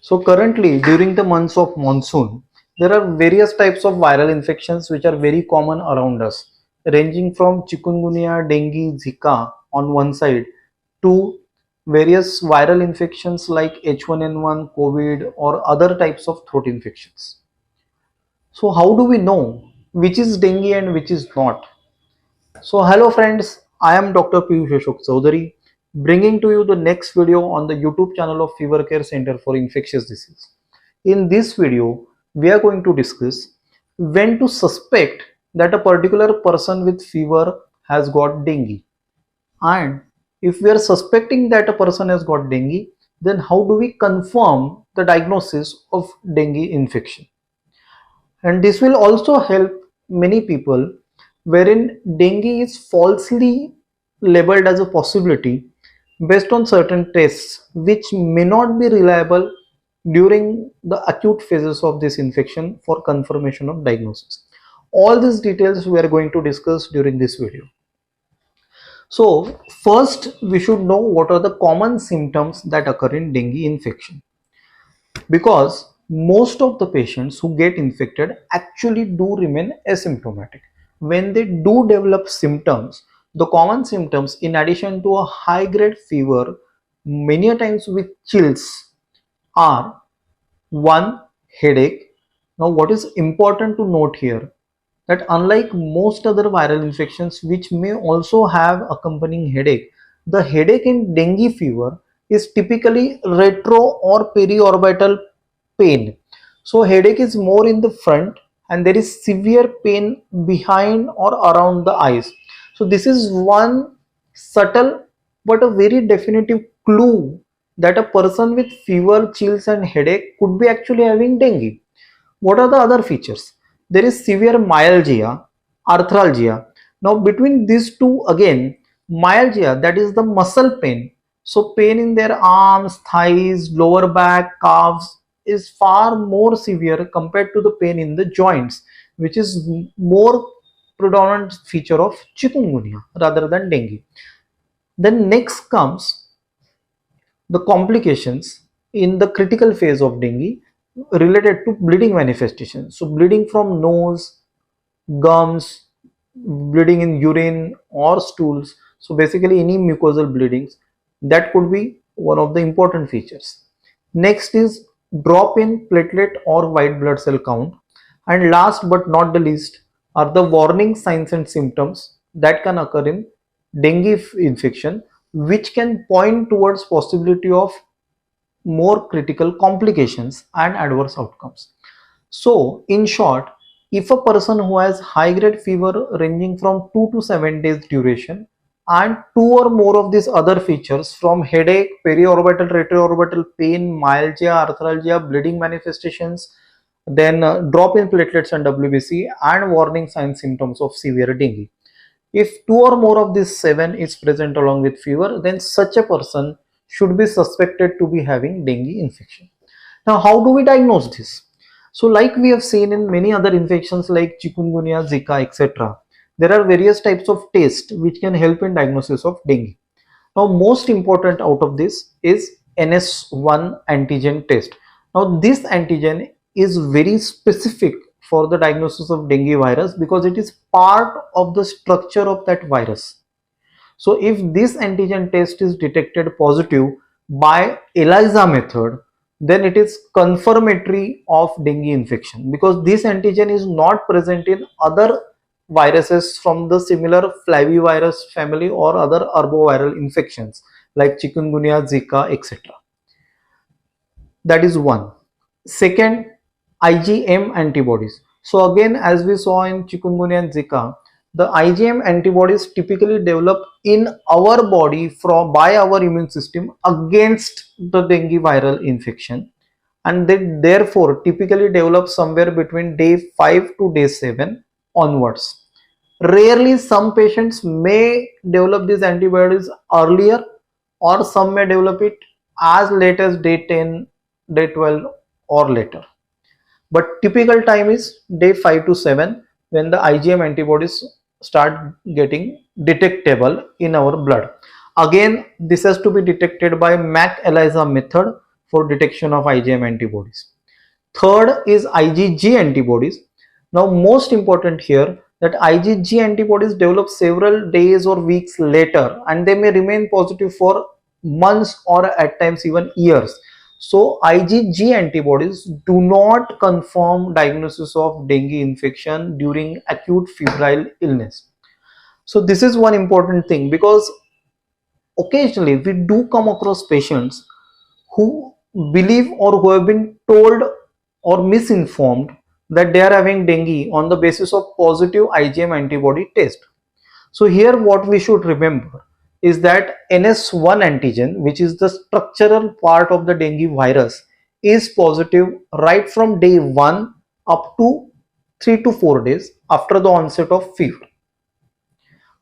So currently during the months of monsoon, there are various types of viral infections which are very common around us, ranging from chikungunya, dengue, Zika on one side to various viral infections like H1N1, COVID or other types of throat infections. So how do we know which is dengue and which is not? So hello friends, I am Dr. Piyush Chaudhari bringing to you the next video on the YouTube channel of Fever Care Center for Infectious Disease. In this video, we are going to discuss when to suspect that a particular person with fever has got dengue, and if we are suspecting that a person has got dengue, then how do we confirm the diagnosis of dengue infection? And this will also help many people wherein dengue is falsely labeled as a possibility based on certain tests which may not be reliable during the acute phases of this infection for confirmation of diagnosis. All these details we are going to discuss during this video. So first we should know what are the common symptoms that occur in dengue infection, because most of the patients who get infected actually do remain asymptomatic. When they do develop symptoms, the common symptoms in addition to a high grade fever, many times with chills, are one, headache. Now what is important to note here, that unlike most other viral infections which may also have accompanying headache, the headache in dengue fever is typically retro or periorbital pain. So headache is more in the front and there is severe pain behind or around the eyes. So this is one subtle but a very definitive clue that a person with fever, chills and headache could be actually having dengue. What are the other features? There is severe myalgia, arthralgia. Now between these two, again, myalgia, that is the muscle pain. So pain in their arms, thighs, lower back, calves is far more severe compared to the pain in the joints, which is more predominant feature of chikungunya rather than dengue. Then next comes the complications in the critical phase of dengue related to bleeding manifestations. So bleeding from nose, gums, bleeding in urine or stools. So basically any mucosal bleedings, that could be one of the important features. Next is drop in platelet or white blood cell count. And last but not the least are the warning signs and symptoms that can occur in dengue infection, which can point towards possibility of more critical complications and adverse outcomes. So in short, if a person who has high grade fever ranging from 2 to 7 days duration and two or more of these other features from headache, periorbital, retroorbital pain, myalgia, arthralgia, bleeding manifestations, then drop in platelets and WBC and warning signs symptoms of severe dengue. If two or more of these 7 is present along with fever, then such a person should be suspected to be having dengue infection. Now, how do we diagnose this? So, like we have seen in many other infections like chikungunya, Zika, etc., there are various types of tests which can help in diagnosis of dengue. Now, most important out of this is NS1 antigen test. Now, this antigen is very specific for the diagnosis of dengue virus because it is part of the structure of that virus. So if this antigen test is detected positive by ELISA method, then it is confirmatory of dengue infection, because this antigen is not present in other viruses from the similar flavivirus family or other arboviral infections like chikungunya, Zika, etc. That is one. Second, IgM antibodies. So again, as we saw in chikungunya and Zika, the IgM antibodies typically develop in our body by our immune system against the dengue viral infection, and they therefore typically develop somewhere between day 5 to day 7 onwards. Rarely some patients may develop these antibodies earlier, or some may develop it as late as day 10, day 12 or later. But typical time is day 5 to 7 when the IgM antibodies start getting detectable in our blood. Again, this has to be detected by MAC ELISA method for detection of IgM antibodies. Third is IgG antibodies. Now, most important here that IgG antibodies develop several days or weeks later, and they may remain positive for months or at times even years. So IgG antibodies do not confirm diagnosis of dengue infection during acute febrile illness. So this is one important thing, because occasionally we do come across patients who believe or who have been told or misinformed that they are having dengue on the basis of positive IgM antibody test. So here what we should remember is that NS1 antigen, which is the structural part of the dengue virus, is positive right from day 1 up to 3 to 4 days after the onset of fever.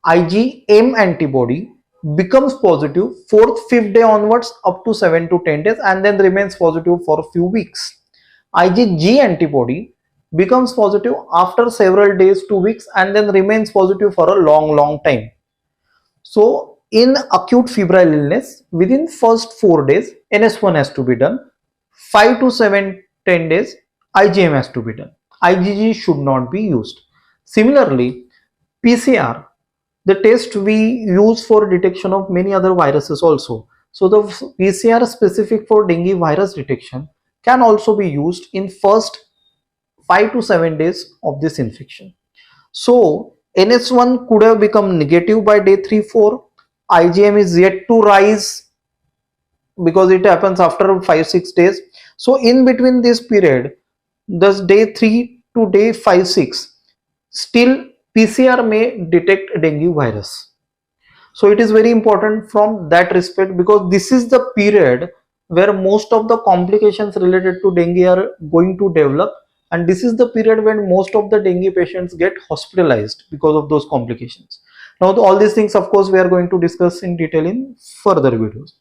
IgM antibody becomes positive 4th, 5th day onwards up to 7 to 10 days and then remains positive for a few weeks. IgG antibody becomes positive after several days to weeks and then remains positive for a long time. So in acute febrile illness, within first 4 days NS1 has to be done, 5 to 7 10 days IgM has to be done. IgG should not be used. Similarly, PCR, the test we use for detection of many other viruses also. So the PCR specific for dengue virus detection can also be used in first 5 to 7 days of this infection. So NS1 could have become negative by day 3-4. IgM is yet to rise because it happens after 5-6 days. So in between this period, thus day 3 to day 5-6, still PCR may detect dengue virus. So it is very important from that respect, because this is the period where most of the complications related to dengue are going to develop, and this is the period when most of the dengue patients get hospitalized because of those complications. Now all these things of course we are going to discuss in detail in further videos.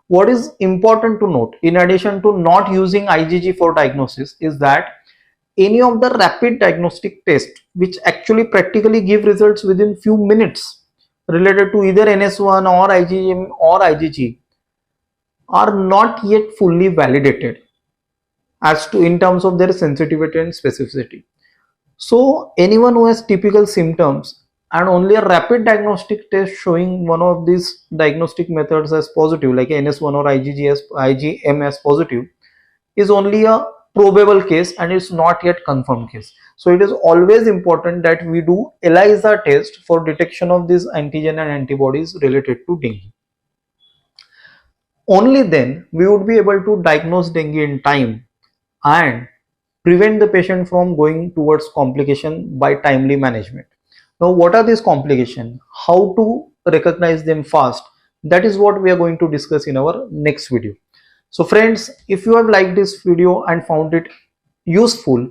What is important to note in addition to not using IgG for diagnosis is that any of the rapid diagnostic tests which actually practically give results within few minutes related to either NS1 or IgM or IgG are not yet fully validated as to in terms of their sensitivity and specificity. So anyone who has typical symptoms and only a rapid diagnostic test showing one of these diagnostic methods as positive, like NS1 or IgM as positive, is only a probable case and it's not yet confirmed case. So it is always important that we do ELISA test for detection of these antigen and antibodies related to dengue. Only then we would be able to diagnose dengue in time and prevent the patient from going towards complication by timely management. Now what are these complications? How to recognize them fast? That is what we are going to discuss in our next video. So friends, if you have liked this video and found it useful,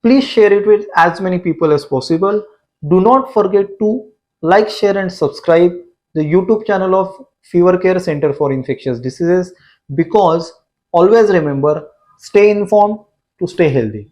please share it with as many people as possible. Do not forget to like, share and subscribe the YouTube channel of Fever Care Center for Infectious Diseases, because always remember, stay informed to stay healthy.